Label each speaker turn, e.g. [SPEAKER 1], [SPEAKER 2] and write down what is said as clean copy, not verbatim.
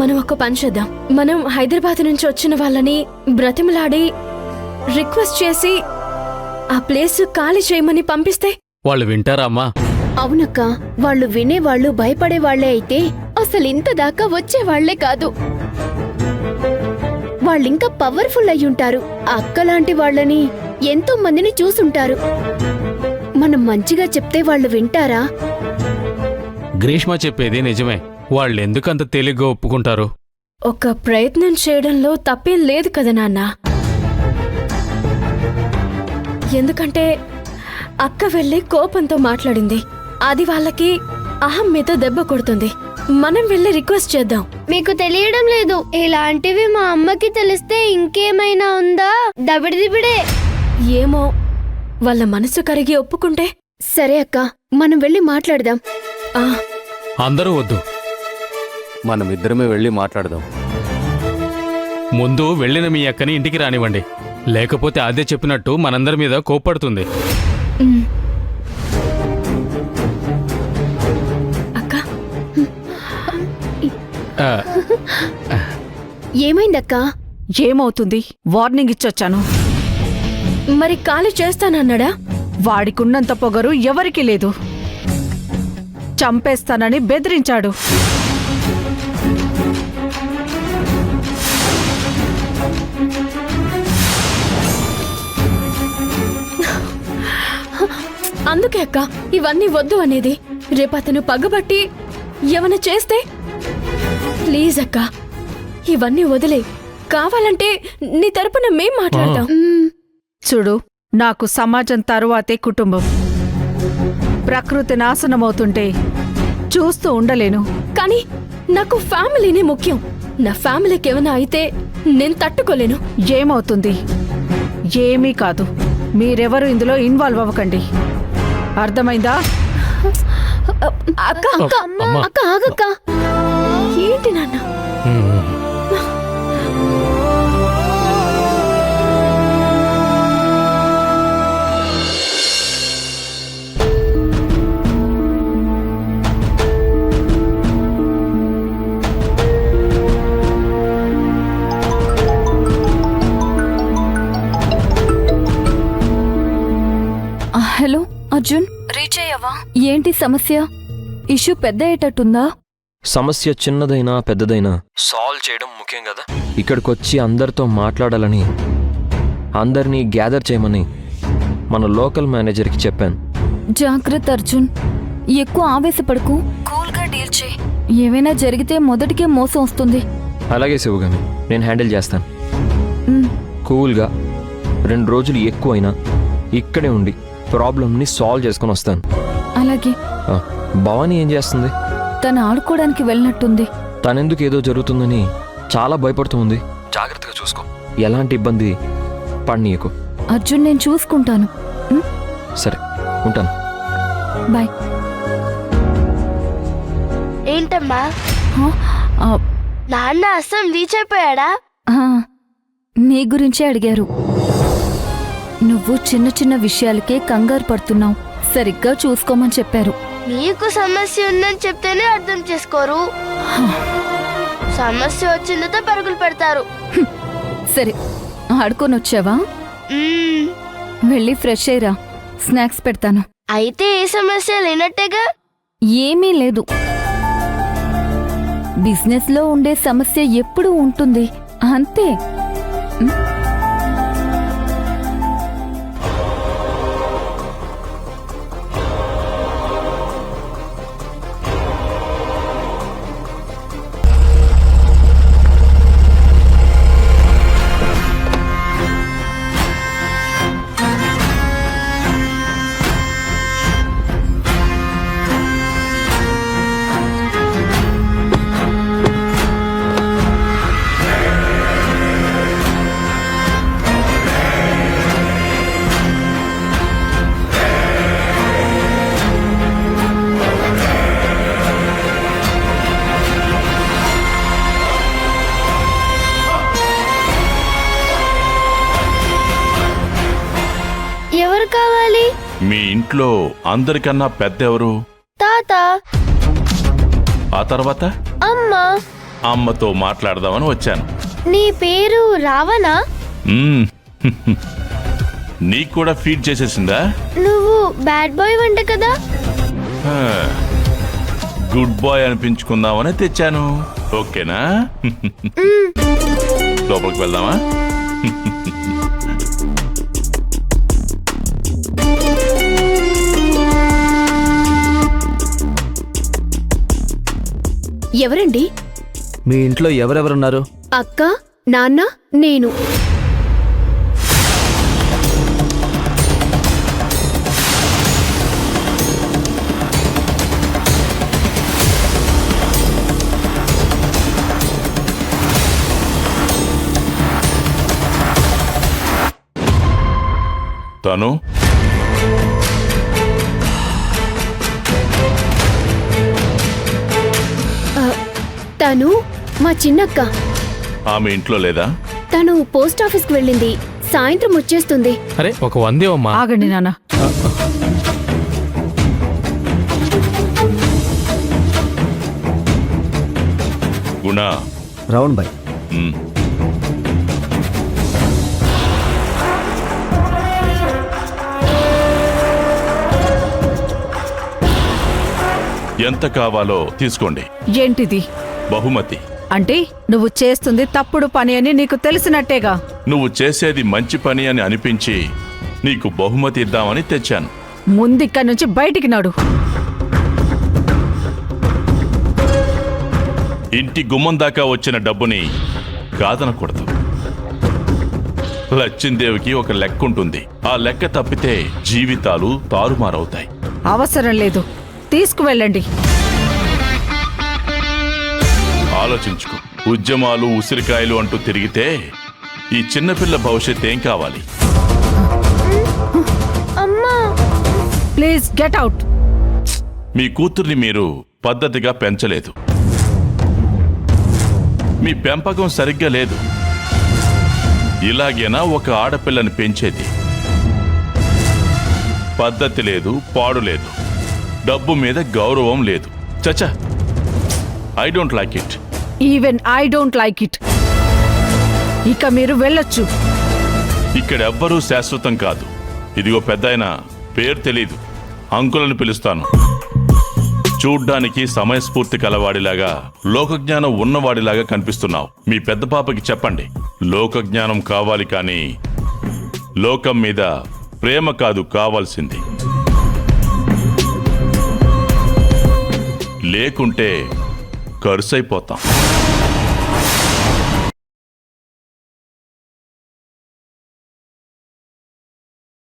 [SPEAKER 1] మనం ఒక పని చేద్దాం. మనం హైదరాబాద్ నుంచి వచ్చిన వాళ్ళని బ్రతిమలాడి రిక్వెస్ట్ చేసి ఆ ప్లేస్ ఖాళీ చేయమని పంపిస్తే
[SPEAKER 2] వాళ్ళు వింటారా అమ్మా?
[SPEAKER 3] అవునక్క, వాళ్ళు వినేవాళ్ళు భయపడేవాళ్లే అయితే అసలు ఇంత దాకా వచ్చేవాళ్లే కాదు. వాళ్ళింకా పవర్ఫుల్ అయ్యుంటారు. అక్కలాంటి వాళ్ళని ఎంతో మందిని చూసుంటారు. మనం మంచిగా చెప్తే వాళ్ళు వింటారా?
[SPEAKER 2] గ్రీష్మ చెప్పేది నిజమే. వాళ్ళెందుకంత తేలిగ్గా ఒప్పుకుంటారు?
[SPEAKER 1] ఒక ప్రయత్నం చేయడంలో తప్పేం లేదు కదా నాన్న. ఎందుకంటే అక్క వెళ్ళి కోపంతో మాట్లాడింది. అది వాళ్ళకి అహం మీద దెబ్బ కొడుతుంది. మనం వెళ్ళి రిక్వెస్ట్ చేద్దాం.
[SPEAKER 4] మీకు తెలియడం లేదు, ఇలాంటివి మా అమ్మకి తెలిస్తే ఇంకేమైనా ఉందా? దబిడిదిబిడే.
[SPEAKER 1] ఏమో, వాళ్ళ మనసు కరిగి ఒప్పుకుంటే.
[SPEAKER 3] సరే అక్క, మనం వెళ్ళి మాట్లాడదాం.
[SPEAKER 2] అందరూ వద్దు,
[SPEAKER 5] మనమిద్దరమే వెళ్ళి మాట్లాడదాం.
[SPEAKER 2] ముందు వెళ్ళిన మీ అక్కని ఇంటికి రానివ్వండి. లేకపోతే అదే చెప్పినట్టు మనందరి మీద కోప్పడుతుంది.
[SPEAKER 1] అక్క,
[SPEAKER 3] ఏమైందక్కా?
[SPEAKER 6] ఏమవుతుంది? వార్నింగ్ ఇచ్చొచ్చాను.
[SPEAKER 1] మరి ఖాళీ చేస్తానన్నాడా?
[SPEAKER 6] వాడికున్నంత పొగరు ఎవరికీ లేదు. చంపేస్తానని బెదిరించాడు.
[SPEAKER 1] అందుకే అక్క ఇవన్నీ వద్దు అనేది. రేపతను పగబట్టి ఏమైనా చేస్తే ప్లీజ్ అక్క ఇవన్నీ వదిలే. కావాలంటే నీ తరపున మేం మాట్లాడతాం.
[SPEAKER 6] చూడు, నాకు సమాజం తరువాతే కుటుంబం. ప్రకృతి నాశనమవుతుంటే చూస్తూ ఉండలేను.
[SPEAKER 1] కానీ నాకు ఫ్యామిలీనే ముఖ్యం. నా ఫ్యామిలీకి ఏమైనా అయితే నేను తట్టుకోలేను.
[SPEAKER 6] ఏమవుతుంది? ఏమీ కాదు. మీరెవరూ ఇందులో ఇన్వాల్వ్ అవ్వకండి. అర్థమైందా?
[SPEAKER 1] అక్క
[SPEAKER 3] అక్క, అక్క ఆగక్క.
[SPEAKER 1] ఏంటి నాన్న?
[SPEAKER 7] హలో అర్జున్, రీచ్ అయ్యావా? ఏంటి సమస్య? ఇష్యూ పెద్ద అయ్యేటట్టుందా?
[SPEAKER 8] సమస్య చిన్నదైనా పెద్దదైనా సాల్వ్ చేయడం ముఖ్యం కదా. ఇక్కడికొచ్చి అందరితో మాట్లాడాలని, అందరినీ గ్యాదర్ చేయమని మన లోకల్ మేనేజర్కి చెప్పాను.
[SPEAKER 7] జాగ్రత్త అర్జున్, ఎక్కువ ఆవేశపడకు. కూల్గా డీల్ చేయి. ఏమైనా జరిగితే మొదటికే మోసం వస్తుంది.
[SPEAKER 8] అలాగే శివగామి, నేను హ్యాండిల్ చేస్తాను. కూల్గా 2 రోజులు ఎక్కువైనా ఇక్కడే ఉండి ప్రాబ్లమ్ని సాల్వ్ చేసుకుని వస్తాను.
[SPEAKER 7] అలాగే.
[SPEAKER 8] భవానీ ఏం చేస్తుంది?
[SPEAKER 7] తను ఆడుకోవడానికి వెళ్ళినట్టుంది.
[SPEAKER 8] తనెందుకు ఏదో జరుగుతుందని చాలా భయపడుతుంది. జాగ్రత్తగా చూసుకో, ఎలాంటి ఇబ్బంది పడనీయకు.
[SPEAKER 7] అర్జున్, నేను చూసుకుంటాను.
[SPEAKER 8] సరే, ఉంటాను.
[SPEAKER 7] బాయ్.
[SPEAKER 4] ఏంటమ్మా, నాన్న అస్సం రీచ్ అయిపోయాడా?
[SPEAKER 7] నీ గురించే అడిగారు. నువ్వు చిన్న చిన్న విషయాలకే కంగారు పడుతున్నావు. సరిగ్గా చూసుకోమని చెప్పారు.
[SPEAKER 4] మీకు సమస్య ఉందని చెప్తేనే అర్థం చేసుకోరు. సమస్య వచ్చిందో పరుగులు పెడతారు.
[SPEAKER 7] సరే, ఆడుకొని వచ్చావా? వెళ్ళి ఫ్రెష్ అయ్యిరా, స్నాక్స్ పెడతాను.
[SPEAKER 4] అయితే ఏ సమస్య లేనట్టేగా?
[SPEAKER 7] ఏమీ లేదు. బిజినెస్లో ఉండే సమస్య ఎప్పుడూ ఉంటుంది, అంతే.
[SPEAKER 4] ఎవరు కావాలి?
[SPEAKER 9] మీ ఇంట్లో అందరికన్నా పెద్ద ఎవరు?
[SPEAKER 4] తాత.
[SPEAKER 9] ఆ తర్వాత
[SPEAKER 4] అమ్మ.
[SPEAKER 9] అమ్మతో మాట్లాడదామని వచ్చాను.
[SPEAKER 4] నీ పేరు రావణా?
[SPEAKER 9] మ్మ్. నీకు కూడా ఫీడ్ చేసేసిందా?
[SPEAKER 4] నువ్వు బ్యాడ్ బాయ్ వంట కదా.
[SPEAKER 9] హా. గుడ్ బాయ్ అనిపించుకుందామని తెచ్చాను. ఓకేనా? లోపలికి వెళ్దామా?
[SPEAKER 3] ఎవరండి?
[SPEAKER 5] మీ ఇంట్లో ఎవరెవరున్నారు?
[SPEAKER 3] అక్క, నాన్న, నేను.
[SPEAKER 9] తను
[SPEAKER 3] తను మా చిన్నక్క.
[SPEAKER 9] ఆమె ఇంట్లో లేదా?
[SPEAKER 3] తను పోస్ట్ ఆఫీస్కి వెళ్ళింది. సాయంత్రం వచ్చేస్తుంది.
[SPEAKER 2] అరే ఒక 100 అమ్మా.
[SPEAKER 6] ఆగండి నాన్న.
[SPEAKER 9] గుణ.
[SPEAKER 5] Round boy.
[SPEAKER 9] మ్మ్. ఎంత కావాలో తీసుకోండి.
[SPEAKER 6] ఏంటిది?
[SPEAKER 9] బహుమతి.
[SPEAKER 6] అంటే నువ్వు చేస్తుంది తప్పుడు పని అని నీకు తెలిసినట్టేగా.
[SPEAKER 9] నువ్వు చేసేది మంచి పని అని అనిపించి నీకు బహుమతి ఇద్దామని తెచ్చాను.
[SPEAKER 6] ముందిక్కడి నుంచి బయటికి నడు.
[SPEAKER 9] ఇంటి గుమ్మం దాకా వచ్చిన డబ్బుని కాదనకూడదు. లచ్చిందేవికి ఒక లెక్క ఉంటుంది. ఆ లెక్క తప్పితే జీవితాలు తారుమారవుతాయి.
[SPEAKER 6] అవసరం లేదు, తీసుకువెళ్ళండి.
[SPEAKER 9] ఆలోచించుకో. ఉద్యమాలు ఉసిరికాయలు అంటూ తిరిగితే ఈ చిన్నపిల్ల భవిష్యత్ ఏం కావాలి?
[SPEAKER 4] అమ్మా,
[SPEAKER 6] ప్లీజ్ గెట్ అవుట్.
[SPEAKER 9] మీ కూతుర్ని మీరు పద్ధతిగా పెంచలేదు. మీ పెంపకం సరిగ్గా లేదు. ఇలాగేనా ఒక ఆడపిల్లని పెంచేది? పద్ధతి లేదు, పాడు లేదు, డబ్బు మీద గౌరవం లేదు. చచ్చా, I don't like it.
[SPEAKER 6] Even I don't like it. ఇక మీరు వెళ్ళొచ్చు.
[SPEAKER 9] ఇక్కడెవ్వరూ శాశ్వతం కాదు. ఇదిగో పెద్దాయన, పేరు తెలీదు, అంకులను పిలుస్తాను. చూడ్డానికి సమయస్ఫూర్తి కలవాడిలాగా, లోకజ్ఞానం ఉన్నవాడిలాగా కనిపిస్తున్నావు. మీ పెద్ద పాపకి చెప్పండి, లోకజ్ఞానం కావాలి కానీ లోకం మీద ప్రేమ కాదు కావాల్సింది. లేకుంటే కరుసైపోతాం.